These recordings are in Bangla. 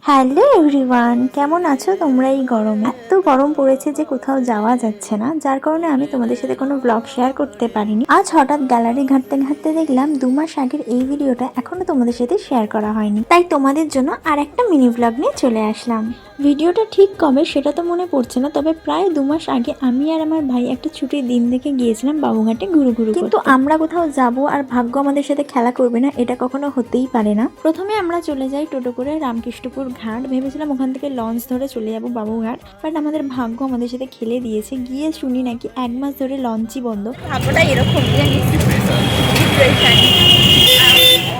হ্যালো এভরিওয়ান, কেমন আছো তোমরা? এই গরমে এত গরম পড়েছে যে কোথাও যাওয়া যাচ্ছে না, যার কারণে আমি তোমাদের সাথে কোনো ব্লগ শেয়ার করতে পারিনি। আজ হঠাৎ গ্যালারি ঘাঁটতে ঘাঁটতে দেখলাম 2 মাস আগের এই ভিডিওটা এখনো তোমাদের সাথে শেয়ার করা হয়নি, তাই তোমাদের জন্য আর একটা মিনি ব্লগ নিয়ে চলে আসলাম। ভিডিওটা ঠিক কবে সেটা তো মনে পড়ছে না, তবে প্রায় 2 মাস আগে আমি আর আমার ভাই একটা ছুটির দিন দেখে গিয়েছিলাম বাবুঘাটে ঘুরু ঘুরু। কিন্তু আমরা কোথাও যাব আর ভাগ্য আমাদের সাথে খেলা করবে না, এটা কখনো হতেই পারে না। প্রথমে আমরা চলে যাই টোটো করে রামকৃষ্ণপুর ঘাট। ভেবেছিলাম ওখান থেকে লঞ্চ ধরে চলে যাবো বাবুঘাট, বাট আমাদের ভাগ্য আমাদের সাথে খেলে দিয়েছে। গিয়ে শুনি নাকি 1 মাস ধরে লঞ্চই বন্ধ। ভাগ্যটা এরকম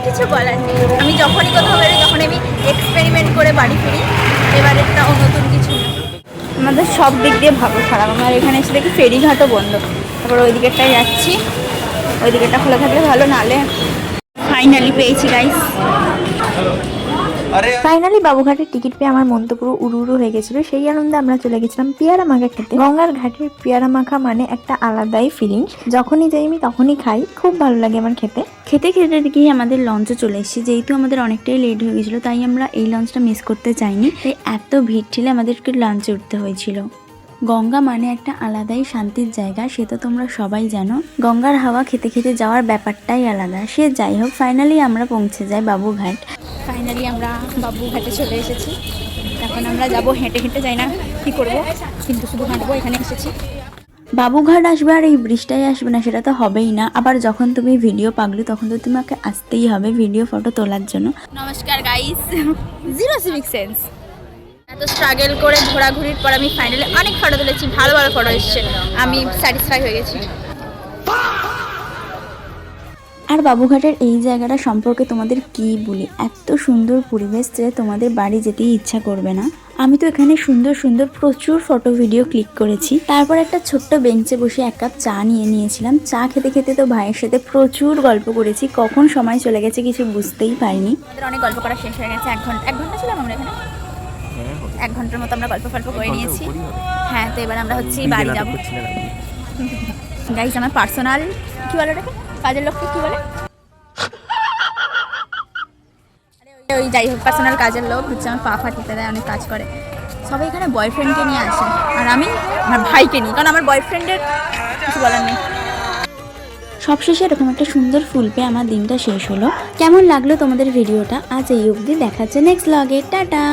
কিছু বলার নেই। আমি যখনই কোথাও বেরোই তখন আমি এক্সপেরিমেন্ট করে বাড়ি ফিরি। এবার একটা নতুন কিছু আমাদের সব দিক দিয়ে ভাগ্য খারাপ। আমার এখানে এসে দেখি ফেরিঘাটও বন্ধ। তারপর ওই দিকেরটাই যাচ্ছি, ওই দিকেরটা খোলা থাকলে ভালো, নালে ফাইনালি পেয়েছি গাইস। ফাইনালি বাবুঘাটের টিকিট পেয়ে আমার মন তো পুরো উড়ু উড়ু হয়ে গেছিল। সেই আনন্দে আমরা চলে গেছিলাম পেয়ারা মাখা খেতে। গঙ্গার ঘাটের পেয়ারা মাখা মানে একটা আলাদাই ফিলিংস। যখনই যাই আমি তখনই খাই, খুব ভালো লাগে আমার খেতে। খেতে খেতে দেখি আমাদের লঞ্চে চলে এসেছি। যেহেতু আমাদের অনেকটাই লেট হয়ে গেছিলো, তাই আমরা এই লঞ্চটা মিস করতে চাইনি। তাই এত ভিড় ঠেলে আমাদেরকে লঞ্চে উঠতে হয়েছিল। গঙ্গা মানে একটা আলাদাই শান্তির জায়গা, সে তো তোমরা সবাই জানো। গঙ্গার হাওয়া খেতে খেতে যাওয়ার ব্যাপারটাই আলাদা। সে যাই হোক, ফাইনালি আমরা পৌঁছে যাই বাবুঘাট। ফাইনালি আমরা বাবুঘাটে চলে এসেছি। এখন আমরা যাব, হেঁটে হেঁটে যাই না কি করব, কিন্তু শুধু হাঁটবো। এখানে এসেছি, বাবুঘাট আসবে আর এই ব্রিজটাই আসবে না সেটা তো হবেই না। আবার যখন তুমি ভিডিও পাগলি তখন তো তোমাকে আসতেই হবে ভিডিও ফটো তোলার জন্য। নমস্কার গাইস, জিরো সিভিক সেন্স। এত স্ট্রাগল করে ঘোরাঘুরির পর আমি ফাইনালি অনেক ফটো তুলেছি, ভালো ভালো ফটো এসছে, আমি স্যাটিসফাই হয়ে গেছি। আর বাবুঘাটের এই জায়গাটা সম্পর্কে তোমাদের কি বলি, এত সুন্দর পরিবেশ যে তোমাদের বাড়ি যেতেই ইচ্ছা করবে না। আমি তো এখানে সুন্দর সুন্দর প্রচুর ফটো ভিডিও ক্লিক করেছি। তারপর একটা ছোট্ট বেঞ্চে বসে 1 কাপ চা নিয়ে নিয়েছিলাম। চা খেতে খেতে তো ভাইয়ের সাথে প্রচুর গল্প করেছি, কখন সময় চলে গেছে কিছু বুঝতেই পারিনি। অনেক গল্প করা শেষ হয়ে গেছে। 1 ঘন্টা ছিলাম আমরা এখানে, 1 ঘন্টার মতো আমরা গল্প করে নিয়েছি। হ্যাঁ, তো এবার আমরা হচ্ছে বাড়ি যাবো। গাইস, আমার পার্সোনাল কি বলে এটাকে, কাজের লোককে কি বলে, ওই যাই হোক, পার্সোনাল কাজের লোক হচ্ছে আমার পা ফাটিতে দেয়, অনেক কাজ করে। সবাই এখানে বয়ফ্রেন্ডকে নিয়ে আসে আর আমি আমার ভাইকে নিই, কারণ আমার বয়ফ্রেন্ডের কিছু বলার নেই। সবশেষে এরকম একটা সুন্দর ফুল পেয়ে আমার দিনটা শেষ হলো। কেমন লাগলো তোমাদের ভিডিওটা? আজ এই অবধি, দেখা যাচ্ছে নেক্সট ব্লগে। টাটা।